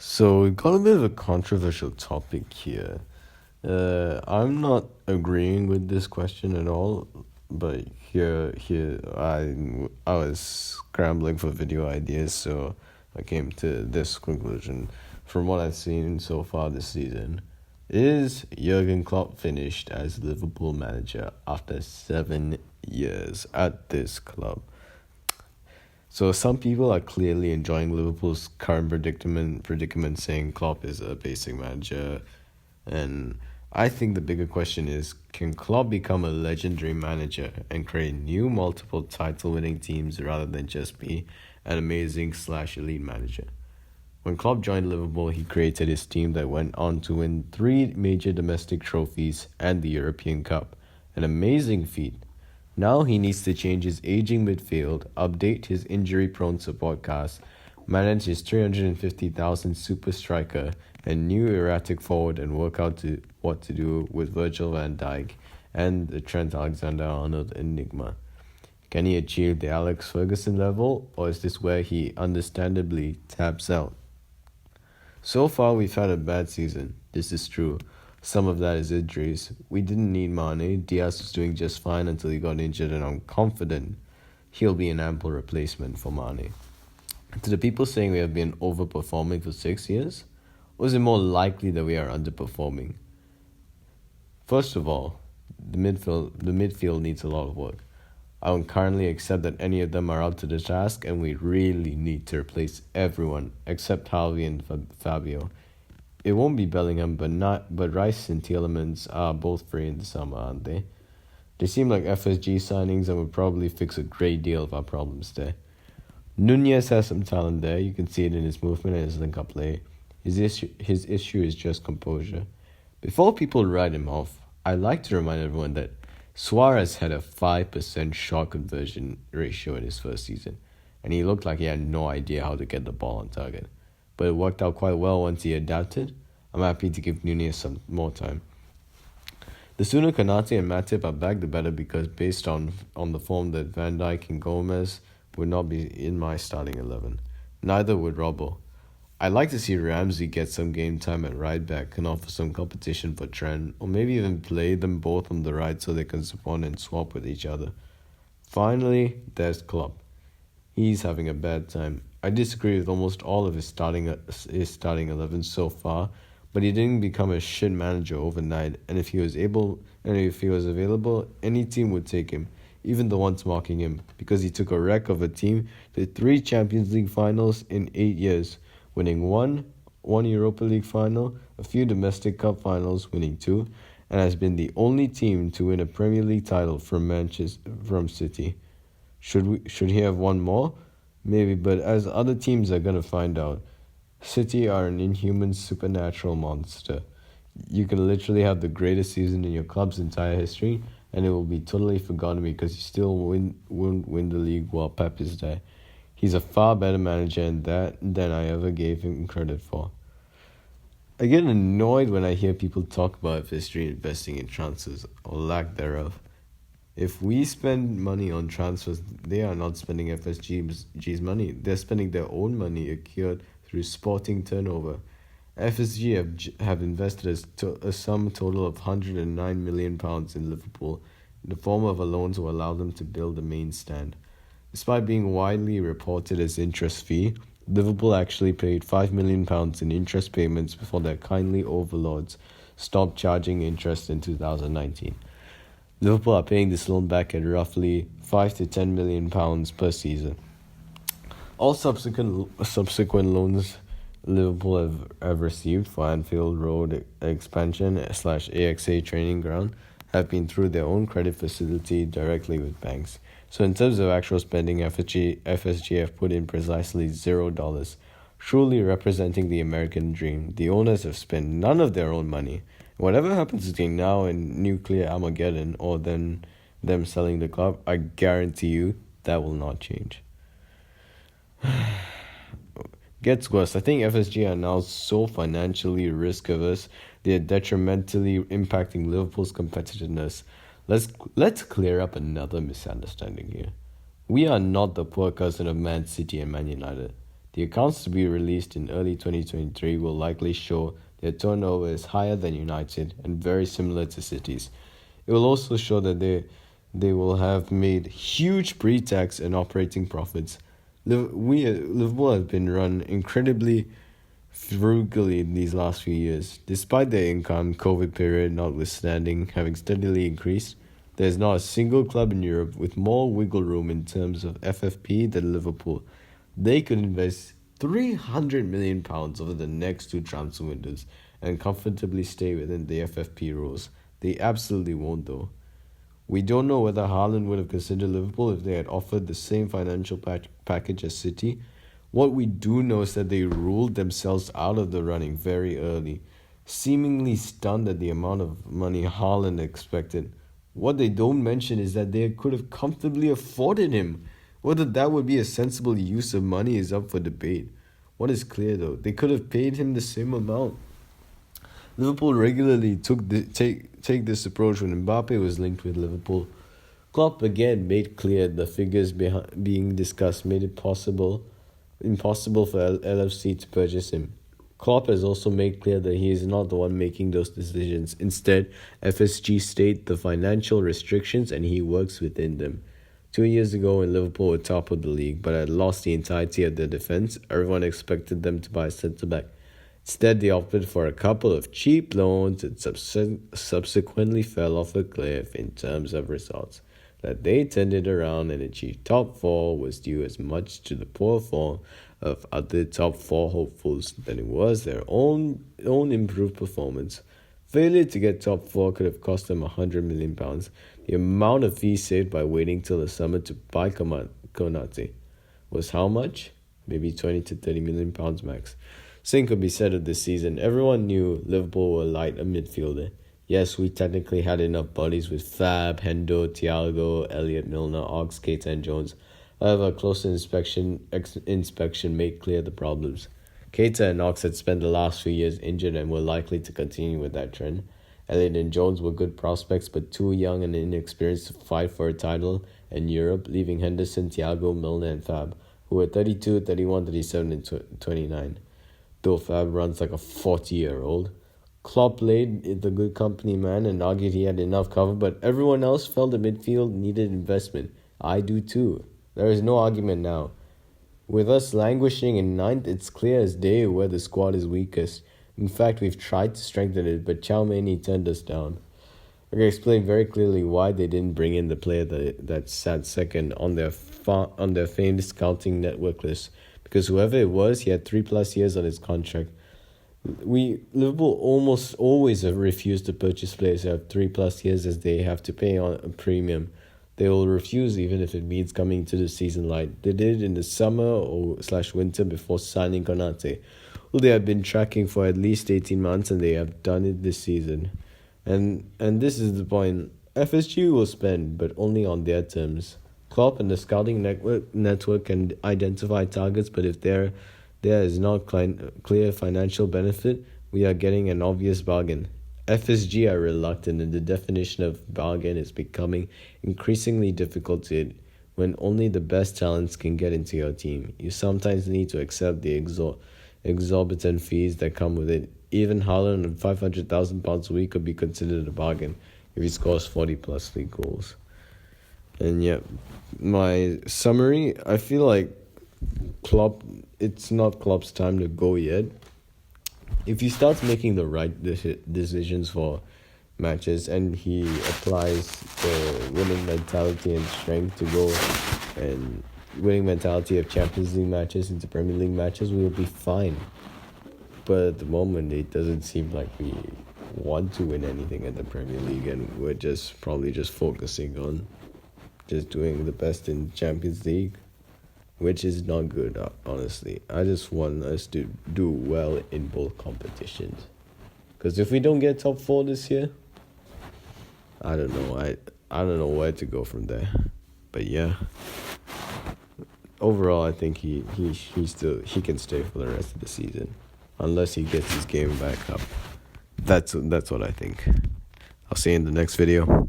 So we got a bit of a controversial topic here. I'm not agreeing with this question at all, but I was scrambling for video ideas, so I came to this conclusion. From what I've seen so far this season, is Jurgen Klopp finished as Liverpool manager after 7 years at this club? So some people are clearly enjoying Liverpool's current predicament, saying Klopp is a basic manager, and I think the bigger question is, can Klopp become a legendary manager and create new multiple title-winning teams rather than just be an amazing slash elite manager? When Klopp joined Liverpool, he created his team that went on to win 3 major domestic trophies and the European Cup, an amazing feat. Now he needs to change his aging midfield, update his injury-prone support cast, manage his 350,000 super striker and new erratic forward, and work out what to do with Virgil van Dijk and the Trent Alexander-Arnold enigma. Can he achieve the Alex Ferguson level, or is this where he understandably taps out? So far, we've had a bad season. This is true. Some of that is injuries. We didn't need Mane. Diaz was doing just fine until he got injured, and I'm confident he'll be an ample replacement for Mane. To the people saying we have been overperforming for 6 years, or is it more likely that we are underperforming? First of all, the midfield needs a lot of work. I don't currently accept that any of them are up to the task, and we really need to replace everyone except Harvey and Fabio. It won't be Bellingham, but Rice and Tielemans are both free in the summer, aren't they? They seem like FSG signings and would probably fix a great deal of our problems there. Nunez has some talent there. You can see it in his movement and his link-up play. His issue is just composure. Before people write him off, I like to remind everyone that Suarez had a 5% shot conversion ratio in his first season, and he looked like he had no idea how to get the ball on target. But it worked out quite well once he adapted. I'm happy to give Nunez some more time. The sooner Konate and Matip are back, the better, because based on the form that Van Dijk and Gomez would not be in my starting 11. Neither would Robbo. I'd like to see Ramsey get some game time at right back and offer some competition for Trent, or maybe even play them both on the right so they can support and swap with each other. Finally, there's Klopp. He's having a bad time. I disagree with almost all of his starting 11 so far, but he didn't become a shit manager overnight. And if he was available, any team would take him, even the ones mocking him, because he took a wreck of a team to 3 Champions League finals in 8 years, winning one Europa League final, a few domestic cup finals, winning 2, and has been the only team to win a Premier League title from City. Should he have won more? Maybe, but as other teams are going to find out, City are an inhuman supernatural monster. You can literally have the greatest season in your club's entire history, and it will be totally forgotten because you still won't win the league while Pep is there. He's a far better manager than I ever gave him credit for. I get annoyed when I hear people talk about FSG investing in transfers, or lack thereof. If we spend money on transfers, they are not spending FSG's money. They're spending their own money accrued through sporting turnover. FSG have invested a sum total of £109 million in Liverpool in the form of a loan to allow them to build the main stand. Despite being widely reported as interest fee, Liverpool actually paid £5 million in interest payments before their kindly overlords stopped charging interest in 2019. Liverpool are paying this loan back at roughly £5 to £10 million per season. All subsequent loans Liverpool have received for Anfield Road expansion / AXA training ground have been through their own credit facility directly with banks. So in terms of actual spending, FSG have put in precisely $0, truly representing the American dream. The owners have spent none of their own money. Whatever happens between now and nuclear Armageddon, or then them selling the club, I guarantee you that will not change. Gets worse. I think FSG are now so financially risk averse, they are detrimentally impacting Liverpool's competitiveness. Let's clear up another misunderstanding here. We are not the poor cousin of Man City and Man United. The accounts to be released in early 2023 will likely show their turnover is higher than United and very similar to City's. It will also show that they will have made huge pre-tax and operating profits. Liverpool have been run incredibly frugally in these last few years. Despite their income, COVID period notwithstanding, having steadily increased, there is not a single club in Europe with more wiggle room in terms of FFP than Liverpool. They could invest £300 million over the next two transfer windows and comfortably stay within the FFP rules. They absolutely won't, though. We don't know whether Haaland would have considered Liverpool if they had offered the same financial package as City. What we do know is that they ruled themselves out of the running very early, seemingly stunned at the amount of money Haaland expected. What they don't mention is that they could have comfortably afforded him. Whether that would be a sensible use of money is up for debate. What is clear though, they could have paid him the same amount. Liverpool regularly take this approach when Mbappe was linked with Liverpool. Klopp again made clear the figures being discussed made it impossible for LFC to purchase him. Klopp has also made clear that he is not the one making those decisions. Instead, FSG state the financial restrictions and he works within them. 2 years ago, when Liverpool were top of the league but had lost the entirety of their defence, everyone expected them to buy a centre-back. Instead, they opted for a couple of cheap loans and subsequently fell off a cliff in terms of results. That they turned around and achieved top four was due as much to the poor form of other top four hopefuls than it was their own improved performance. Failure to get top four could have cost them £100 million. The amount of fees saved by waiting till the summer to buy Konate was how much? Maybe 20 to 30 million pounds max. Same could be said of this season. Everyone knew Liverpool were light a midfielder. Yes, we technically had enough bodies with Fab, Hendo, Thiago, Elliot, Milner, Ox, Keita and Jones. However, a closer inspection made clear the problems. Keita and Ox had spent the last few years injured and were likely to continue with that trend. Elliot and Jones were good prospects but too young and inexperienced to fight for a title in Europe, leaving Henderson, Thiago, Milner and Fab, who were 32, 31, 37 and 29. Though Fab runs like a 40-year-old. Klopp played the good company man and argued he had enough cover, but everyone else felt the midfield needed investment. I do too. There is no argument now. With us languishing in ninth, it's clear as day where the squad is weakest. In fact, we've tried to strengthen it, but Chow Many turned us down. I can explain very clearly why they didn't bring in the player that sat second on their famed scouting network list. Because whoever it was, he had 3+ years on his contract. Liverpool almost always have refused to purchase players who have 3+ years as they have to pay on a premium. They will refuse even if it means coming to the season light. They did it in the summer or /winter before signing Konate, who they have been tracking for at least 18 months, and they have done it this season. And this is the point. FSG will spend, but only on their terms. Klopp and the scouting network can identify targets, but if there is not clear financial benefit, we are getting an obvious bargain. FSG are reluctant, and the definition of bargain is becoming increasingly difficult to hit. When only the best talents can get into your team, you sometimes need to accept the exorbitant fees that come with it. Even Haaland on £500,000 a week could be considered a bargain if he scores 40+ league goals. And yeah, my summary, I feel like Klopp, it's not Klopp's time to go yet. If he starts making the right decisions for matches and he applies the winning mentality and strength to go and winning mentality of Champions League matches into Premier League matches, we will be fine. But at the moment, it doesn't seem like we want to win anything at the Premier League, and we're probably just focusing on just doing the best in Champions League, which is not good, honestly. I just want us to do well in both competitions. Because if we don't get top 4 this year, I don't know. I don't know where to go from there. But yeah, overall, I think he can stay for the rest of the season, unless he gets his game back up. That's what I think. I'll see you in the next video.